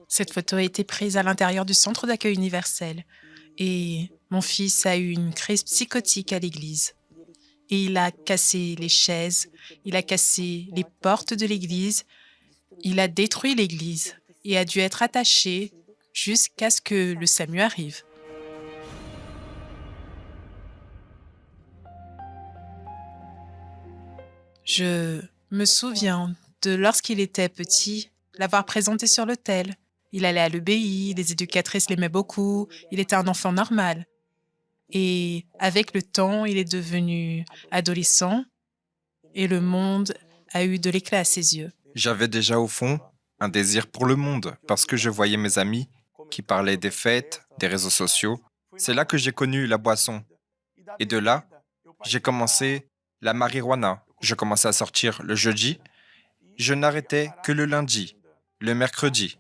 Cette photo a été prise à l'intérieur du centre d'accueil universel et mon fils a eu une crise psychotique à l'église. Et il a cassé les chaises, il a cassé les portes de l'église, il a détruit l'église et a dû être attaché jusqu'à ce que le SAMU arrive. Je me souviens de lorsqu'il était petit, l'avoir présenté sur l'autel. Il allait à l'EBI, les éducatrices l'aimaient beaucoup, il était un enfant normal. Et avec le temps, il est devenu adolescent et le monde a eu de l'éclat à ses yeux. J'avais déjà au fond un désir pour le monde parce que je voyais mes amis qui parlaient des fêtes, des réseaux sociaux. C'est là que j'ai connu la boisson. Et de là, j'ai commencé la marijuana. Je commençais à sortir le jeudi. Je n'arrêtais que le lundi, le mercredi.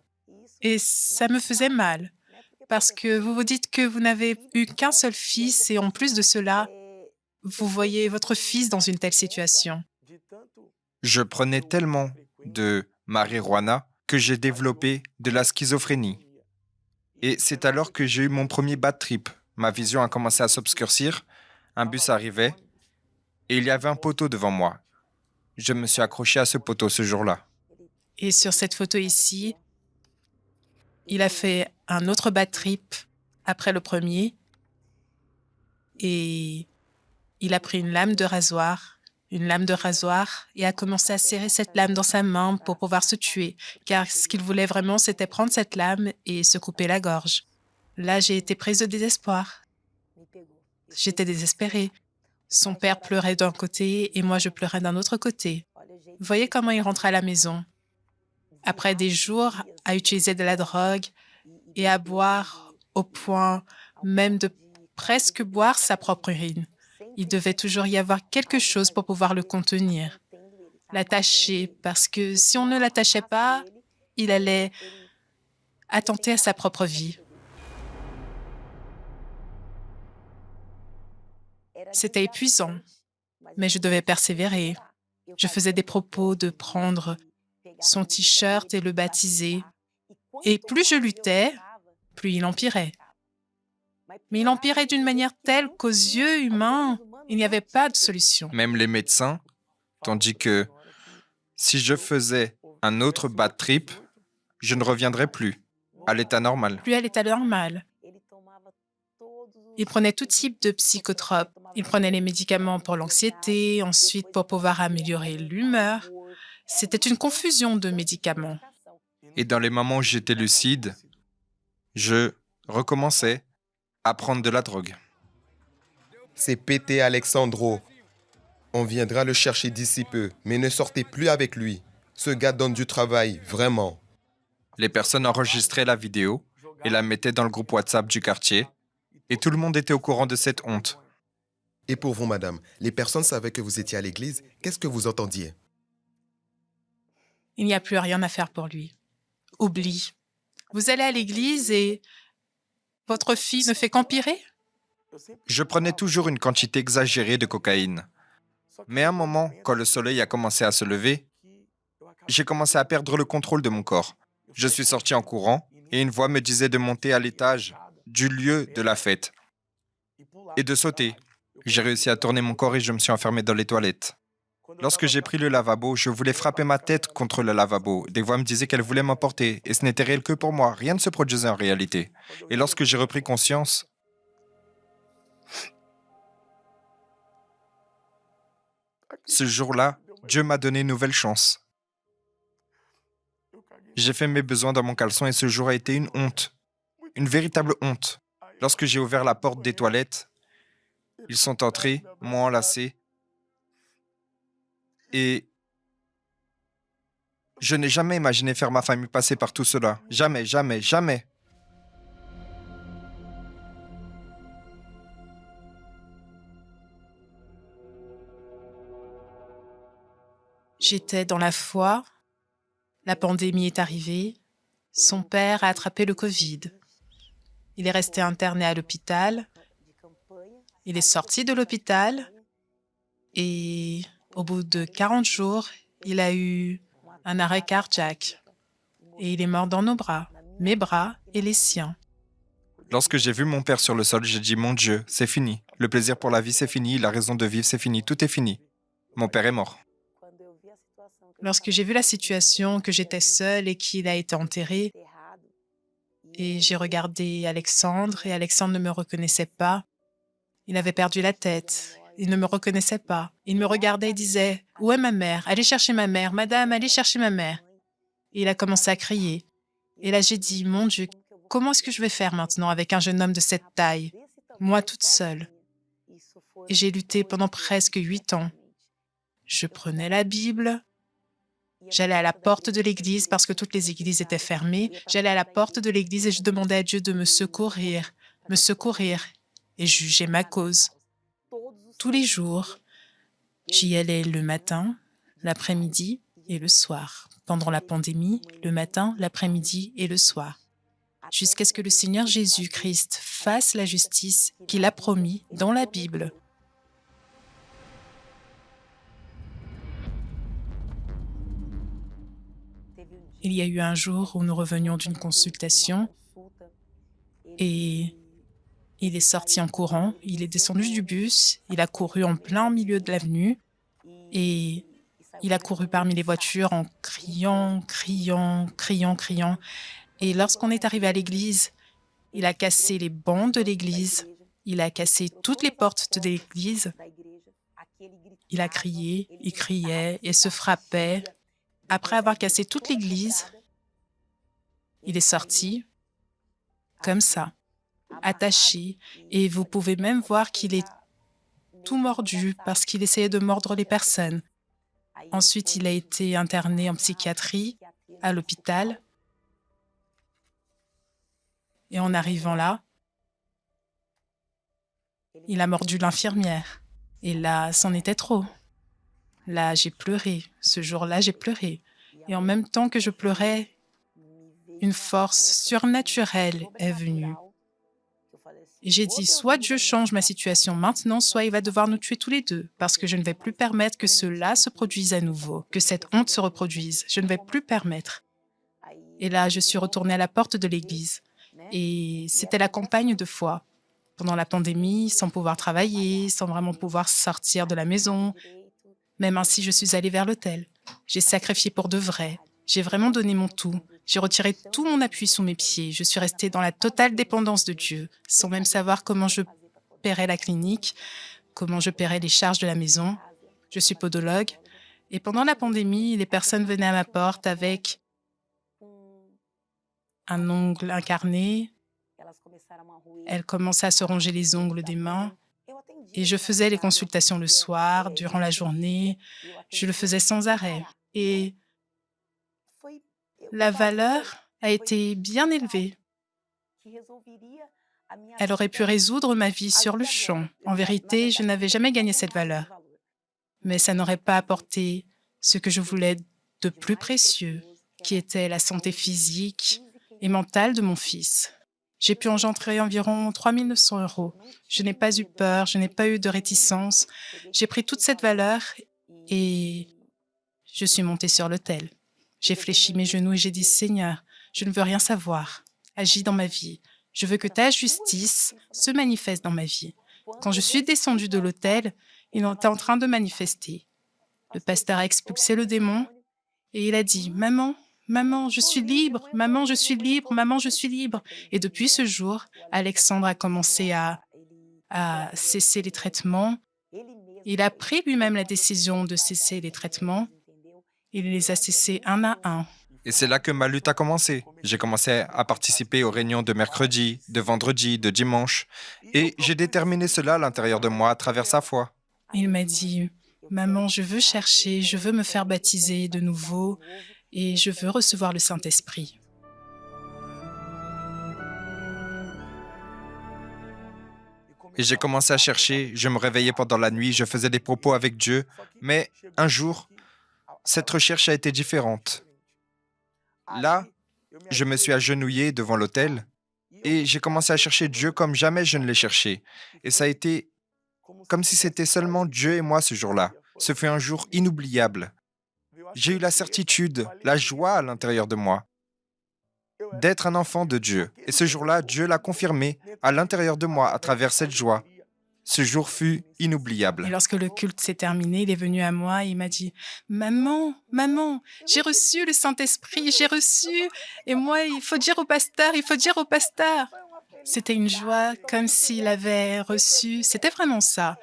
Et ça me faisait mal, parce que vous vous dites que vous n'avez eu qu'un seul fils et en plus de cela, vous voyez votre fils dans une telle situation. Je prenais tellement de marijuana que j'ai développé de la schizophrénie. Et c'est alors que j'ai eu mon premier bad trip. Ma vision a commencé à s'obscurcir. Un bus arrivait et il y avait un poteau devant moi. Je me suis accroché à ce poteau ce jour-là. Et sur cette photo ici, il a fait un autre bad trip après le premier et il a pris une lame de rasoir et a commencé à serrer cette lame dans sa main pour pouvoir se tuer, car ce qu'il voulait vraiment, c'était prendre cette lame et se couper la gorge. Là, j'ai été prise de désespoir. J'étais désespérée. Son père pleurait d'un côté et moi, je pleurais d'un autre côté. Vous voyez comment il rentre à la maison. Après des jours à utiliser de la drogue et à boire au point même de presque boire sa propre urine. Il devait toujours y avoir quelque chose pour pouvoir le contenir, l'attacher, parce que si on ne l'attachait pas, il allait attenter à sa propre vie. C'était épuisant, mais je devais persévérer. Je faisais des propos de prendre son t-shirt et le baptiser. Et plus je luttais, plus il empirait. Mais il empirait d'une manière telle qu'aux yeux humains, il n'y avait pas de solution. Même les médecins, tandis que si je faisais un autre bad trip, je ne reviendrais plus à l'état normal. Plus à l'état normal. Il prenait tout type de psychotropes. Il prenait les médicaments pour l'anxiété, ensuite pour pouvoir améliorer l'humeur. C'était une confusion de médicaments. Et dans les moments où j'étais lucide, je recommençais à prendre de la drogue. C'est pété, Alexandro. On viendra le chercher d'ici peu, mais ne sortez plus avec lui. Ce gars donne du travail, vraiment. Les personnes enregistraient la vidéo et la mettaient dans le groupe WhatsApp du quartier. Et tout le monde était au courant de cette honte. Et pour vous, madame, les personnes savaient que vous étiez à l'église. Qu'est-ce que vous entendiez? Il n'y a plus rien à faire pour lui. Oublie. Vous allez à l'église et votre fille ne fait qu'empirer? Je prenais toujours une quantité exagérée de cocaïne. Mais à un moment, quand le soleil a commencé à se lever, j'ai commencé à perdre le contrôle de mon corps. Je suis sorti en courant et une voix me disait de monter à l'étage du lieu de la fête et de sauter. J'ai réussi à tourner mon corps et je me suis enfermé dans les toilettes. Lorsque j'ai pris le lavabo, je voulais frapper ma tête contre le lavabo. Des voix me disaient qu'elles voulaient m'emporter et ce n'était réel que pour moi. Rien ne se produisait en réalité. Et lorsque j'ai repris conscience, ce jour-là, Dieu m'a donné une nouvelle chance. J'ai fait mes besoins dans mon caleçon et ce jour a été une honte, une véritable honte. Lorsque j'ai ouvert la porte des toilettes, ils sont entrés, m'ont enlacé et je n'ai jamais imaginé faire ma famille passer par tout cela. Jamais, jamais, jamais. J'étais dans la foi, la pandémie est arrivée, son père a attrapé le Covid. Il est resté interné à l'hôpital, il est sorti de l'hôpital et au bout de 40 jours, il a eu un arrêt cardiaque et il est mort dans nos bras. mes bras et les siens. Lorsque j'ai vu mon père sur le sol, j'ai dit, mon Dieu, c'est fini. Le plaisir pour la vie, c'est fini. La raison de vivre, c'est fini. Tout est fini. Mon père est mort. Lorsque j'ai vu la situation, que j'étais seule et qu'il a été enterré, et j'ai regardé Alexandre, et Alexandre ne me reconnaissait pas. Il avait perdu la tête. Il ne me reconnaissait pas. Il me regardait et disait, « Où est ma mère? Allez chercher ma mère. Madame, allez chercher ma mère. » Et il a commencé à crier. Et là, j'ai dit, « Mon Dieu, comment est-ce que je vais faire maintenant avec un jeune homme de cette taille, moi toute seule ?» Et j'ai lutté pendant presque 8 ans. Je prenais la Bible, j'allais à la porte de l'église parce que toutes les églises étaient fermées. J'allais à la porte de l'église et je demandais à Dieu de me secourir et juger ma cause. Tous les jours, j'y allais le matin, l'après-midi et le soir. Pendant la pandémie, le matin, l'après-midi et le soir. Jusqu'à ce que le Seigneur Jésus-Christ fasse la justice qu'il a promis dans la Bible. Il y a eu un jour où nous revenions d'une consultation et il est sorti en courant, il est descendu du bus, il a couru en plein milieu de l'avenue et il a couru parmi les voitures en criant. Et lorsqu'on est arrivé à l'église, il a cassé les bancs de l'église, il a cassé toutes les portes de l'église, il a crié, il criait et se frappait. Après avoir cassé toute l'église, il est sorti comme ça, attaché, et vous pouvez même voir qu'il est tout mordu parce qu'il essayait de mordre les personnes. Ensuite, il a été interné en psychiatrie à l'hôpital. Et en arrivant là, il a mordu l'infirmière. Et là, c'en était trop. Là, j'ai pleuré. Ce jour-là, j'ai pleuré. Et en même temps que je pleurais, une force surnaturelle est venue. Et j'ai dit, soit Dieu change ma situation maintenant, soit il va devoir nous tuer tous les deux, parce que je ne vais plus permettre que cela se produise à nouveau, que cette honte se reproduise. Je ne vais plus permettre. Et là, je suis retournée à la porte de l'église. Et c'était la campagne de foi. Pendant la pandémie, sans pouvoir travailler, sans vraiment pouvoir sortir de la maison. Même ainsi, je suis allée vers l'autel. J'ai sacrifié pour de vrai. J'ai vraiment donné mon tout. J'ai retiré tout mon appui sous mes pieds. Je suis restée dans la totale dépendance de Dieu, sans même savoir comment je paierais la clinique, comment je paierais les charges de la maison. Je suis podologue. Et pendant la pandémie, les personnes venaient à ma porte avec un ongle incarné. Elles commençaient à se ronger les ongles des mains. Et je faisais les consultations le soir, durant la journée. Je le faisais sans arrêt. Et la valeur a été bien élevée. Elle aurait pu résoudre ma vie sur le champ. En vérité, je n'avais jamais gagné cette valeur. Mais ça n'aurait pas apporté ce que je voulais de plus précieux, qui était la santé physique et mentale de mon fils. J'ai pu engendrer environ 3 900 €. Je n'ai pas eu peur, je n'ai pas eu de réticence. J'ai pris toute cette valeur et je suis montée sur l'autel. J'ai fléchi mes genoux et j'ai dit, « Seigneur, je ne veux rien savoir. Agis dans ma vie. Je veux que ta justice se manifeste dans ma vie. » Quand je suis descendue de l'autel, il était en train de manifester. Le pasteur a expulsé le démon et il a dit, « Maman, maman, je suis libre. Maman, je suis libre. Maman, je suis libre. » Et depuis ce jour, Alexandre a commencé à cesser les traitements. Il a pris lui-même la décision de cesser les traitements. Il les a cessés un à un. Et c'est là que ma lutte a commencé. J'ai commencé à participer aux réunions de mercredi, de vendredi, de dimanche. Et j'ai déterminé cela à l'intérieur de moi à travers sa foi. Il m'a dit, « Maman, je veux chercher, je veux me faire baptiser de nouveau et je veux recevoir le Saint-Esprit. » Et j'ai commencé à chercher, je me réveillais pendant la nuit, je faisais des propos avec Dieu. Mais un jour, cette recherche a été différente. Là, je me suis agenouillé devant l'autel et j'ai commencé à chercher Dieu comme jamais je ne l'ai cherché. Et ça a été comme si c'était seulement Dieu et moi ce jour-là. Ce fut un jour inoubliable. J'ai eu la certitude, la joie à l'intérieur de moi. d'être un enfant de Dieu. Et ce jour-là, Dieu l'a confirmé à l'intérieur de moi à travers cette joie. Ce jour fut Et inoubliable. lorsque le culte s'est terminé, il est venu à moi et il m'a dit, Maman, maman, j'ai reçu le Saint-Esprit, j'ai reçu. Et moi, il faut dire au pasteur, il faut dire au pasteur. C'était une joie comme s'il avait reçu, c'était vraiment ça.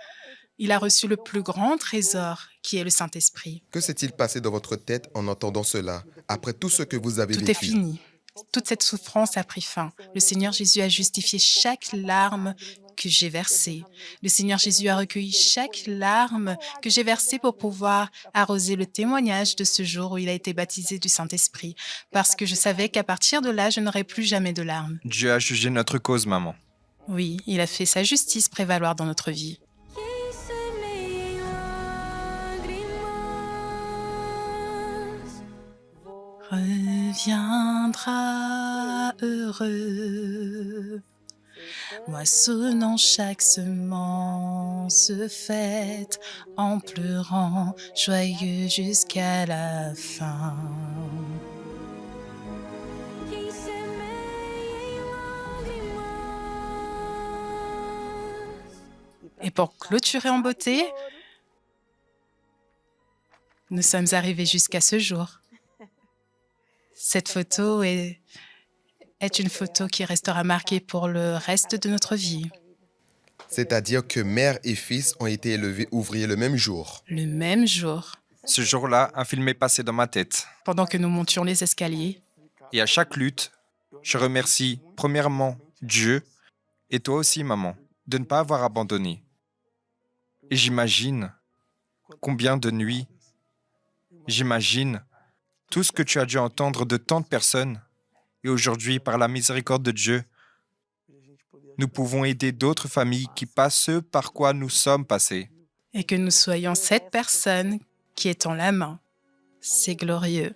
Il a reçu le plus grand trésor qui est le Saint-Esprit. Que s'est-il passé dans votre tête en entendant cela, après tout ce que vous avez Tout est vécu? fini. Toute cette souffrance a pris fin. Le Seigneur Jésus a justifié chaque larme que j'ai versée. Le Seigneur Jésus a recueilli chaque larme que j'ai versée pour pouvoir arroser le témoignage de ce jour où il a été baptisé du Saint-Esprit, parce que je savais qu'à partir de là, je n'aurais plus jamais de larmes. Dieu a jugé notre cause, maman. Oui, il a fait sa justice prévaloir dans notre vie. Reviendra heureux, moissonnant chaque semence faite, en pleurant, joyeux jusqu'à la fin. Et pour clôturer en beauté, nous sommes arrivés jusqu'à ce jour. Cette photo est une photo qui restera marquée pour le reste de notre vie. C'est-à-dire que mère et fils ont été élevés ouvriers le même jour. Le même jour, Ce jour-là, un film est passé dans ma tête. pendant que nous montions les escaliers, Et à chaque lutte, je remercie premièrement Dieu et toi aussi, maman, de ne pas avoir abandonné. Et j'imagine combien de nuits, j'imagine tout ce que tu as dû entendre de tant de personnes. Et aujourd'hui, par la miséricorde de Dieu, nous pouvons aider d'autres familles qui passent ce par quoi nous sommes passés. et que nous soyons cette personne qui est en la main. C'est glorieux.